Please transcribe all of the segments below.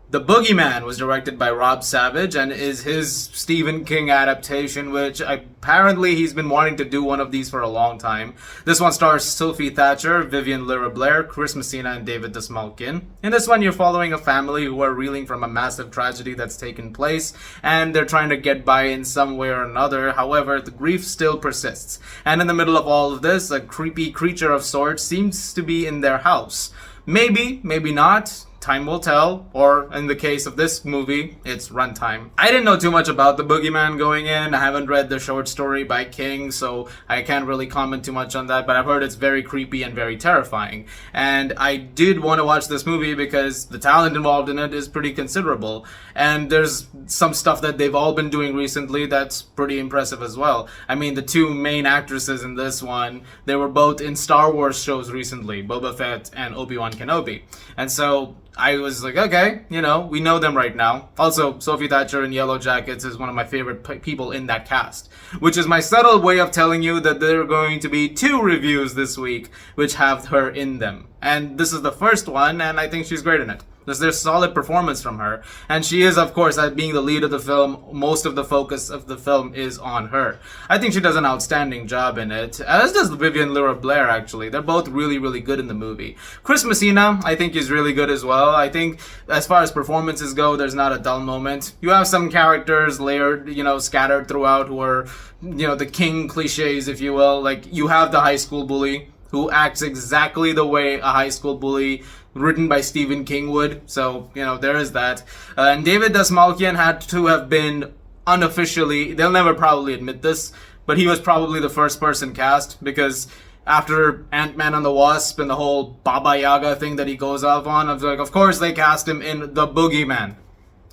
The Boogeyman was directed by Rob Savage and is his Stephen King adaptation, which apparently he's been wanting to do one of these for a long time. This one stars Sophie Thatcher, Vivian Lyra Blair, Chris Messina, and David Dastmalchian. In this one, you're following a family who are reeling from a massive tragedy that's taken place, and they're trying to get by in some way or another. However, the grief still persists. And in the middle of all of this, a creepy creature of sorts seems to be in their house. Maybe, maybe not. Time will tell, or in the case of this movie, it's runtime. I didn't know too much about the Boogeyman going in. I haven't read the short story by King, so I can't really comment too much on that, but I've heard it's very creepy and very terrifying. And I did want to watch this movie because the talent involved in it is pretty considerable. And there's some stuff that they've all been doing recently that's pretty impressive as well. I mean, the two main actresses in this one, they were both in Star Wars shows recently, Boba Fett and Obi-Wan Kenobi. And so I was like, okay, we know them right now. Also, Sophie Thatcher in Yellow Jackets is one of my favorite people in that cast, which is my subtle way of telling you that there are going to be 2 reviews this week which have her in them. And this is the first one, and I think she's great in it. There's solid performance from her. And she is, of course, being the lead of the film, most of the focus of the film is on her. I think she does an outstanding job in it, as does Vivian Lyra Blair, actually. They're both really, really good in the movie. Chris Messina, I think, is really good as well. I think, as far as performances go, there's not a dull moment. You have some characters layered, scattered throughout who are, the King cliches, if you will. Like, you have the high school bully, who acts exactly the way a high school bully written by Stephen King would. So, there is that. And David Dastmalchian had to have been unofficially, they'll never probably admit this, but he was probably the first person cast, because after Ant-Man and the Wasp and the whole Baba Yaga thing that he goes off on, I was like, of course they cast him in The Boogeyman.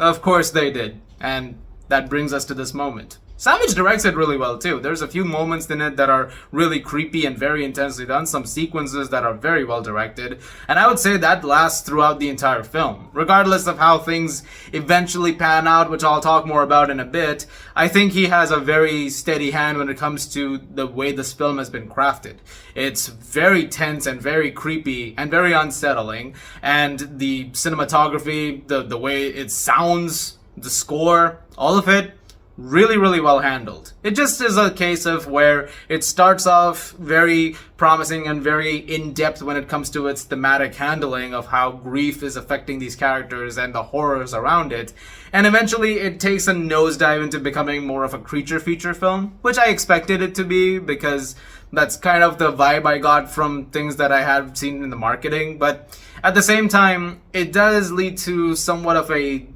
Of course they did. And that brings us to this moment. Savage directs it really well too. There's a few moments in it that are really creepy and very intensely done, some sequences that are very well directed, and I would say that lasts throughout the entire film. Regardless of how things eventually pan out, which I'll talk more about in a bit, I think he has a very steady hand when it comes to the way this film has been crafted. It's very tense and very creepy and very unsettling, and the cinematography, the way it sounds, the score, all of it, really, really well handled. It just is a case of where it starts off very promising and very in-depth when it comes to its thematic handling of how grief is affecting these characters and the horrors around it. And eventually it takes a nosedive into becoming more of a creature feature film, which I expected it to be because that's kind of the vibe I got from things that I had seen in the marketing. But at the same time, it does lead to somewhat of a,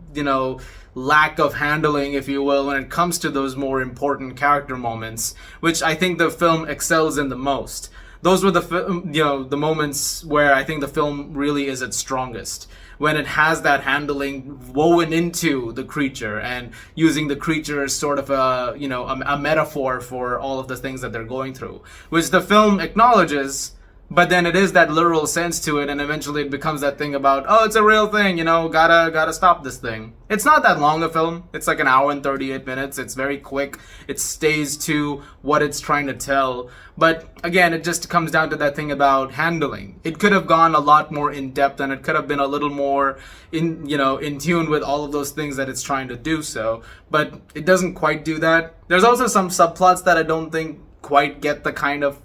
lack of handling, if you will, when it comes to those more important character moments, which I think the film excels in the most. Those were the moments where I think the film really is its strongest, when it has that handling woven into the creature and using the creature as sort of a metaphor for all of the things that they're going through, which the film acknowledges. But then it is that literal sense to it, and eventually it becomes that thing about, oh, it's a real thing, gotta stop this thing. It's not that long a film. It's like 1 hour and 38 minutes. It's very quick. It stays to what it's trying to tell. But again, it just comes down to that thing about handling. It could have gone a lot more in depth, and it could have been a little more in tune with all of those things that it's trying to do so. But it doesn't quite do that. There's also some subplots that I don't think quite get the kind of,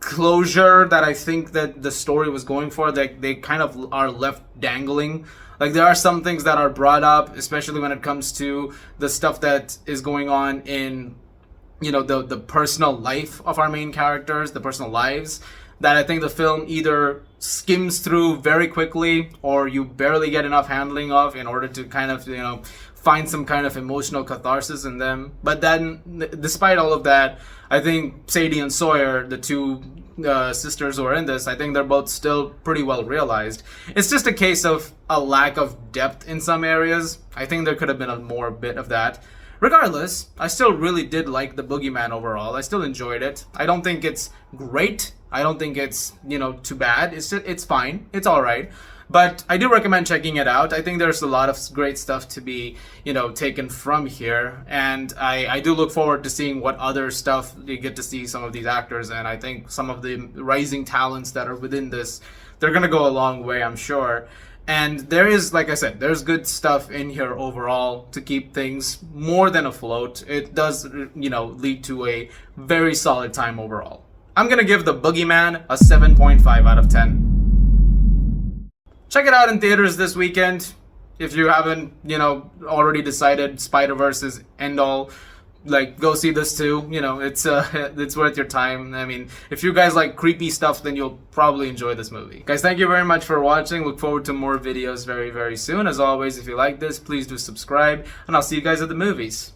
closure that I think that the story was going for. They kind of are left dangling. Like, there are some things that are brought up, especially when it comes to the stuff that is going on in, the personal life of our main characters, the personal lives, that I think the film either skims through very quickly or you barely get enough handling of in order to kind of, find some kind of emotional catharsis in them. But then, despite all of that, I think Sadie and Sawyer, the two sisters who are in this, I think they're both still pretty well realized. It's just a case of a lack of depth in some areas. I think there could have been a more bit of that. Regardless, I still really did like The Boogeyman overall. I still enjoyed it. I don't think it's great. I don't think it's, too bad. It's fine. It's all right. But I do recommend checking it out. I think there's a lot of great stuff to be, taken from here. And I do look forward to seeing what other stuff you get to see some of these actors. And I think some of the rising talents that are within this, they're going to go a long way, I'm sure. And there is, like I said, there's good stuff in here overall to keep things more than afloat. It does, lead to a very solid time overall. I'm gonna give The Boogeyman a 7.5 out of 10. Check it out in theaters this weekend. If you haven't, already decided Spider-Verse is end all, like, go see this too. It's worth your time. I mean, if you guys like creepy stuff, then you'll probably enjoy this movie. Guys, thank you very much for watching. Look forward to more videos very, very soon. As always, if you like this, please do subscribe, and I'll see you guys at the movies.